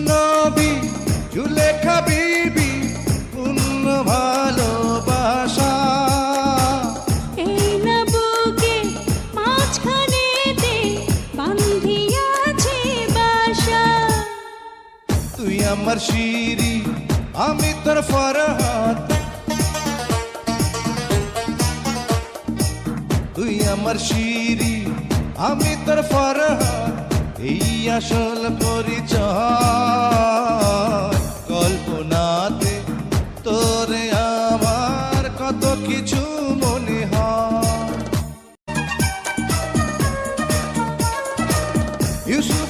নবী জুলেখা বিবি পূর্ণ ভালোবাসা। এই না বুকে মাঝখানেতে বান্ধিয়াছে বাসা। তুই আমার শিরি আমি তোর ফরহাদ, তুই আমার শিরি আমি তোর ফরহাদ, এই আসল পরিচয়। কল্পনাতে তোরে আমার কত কিছু মনে হয়। ইউসুফ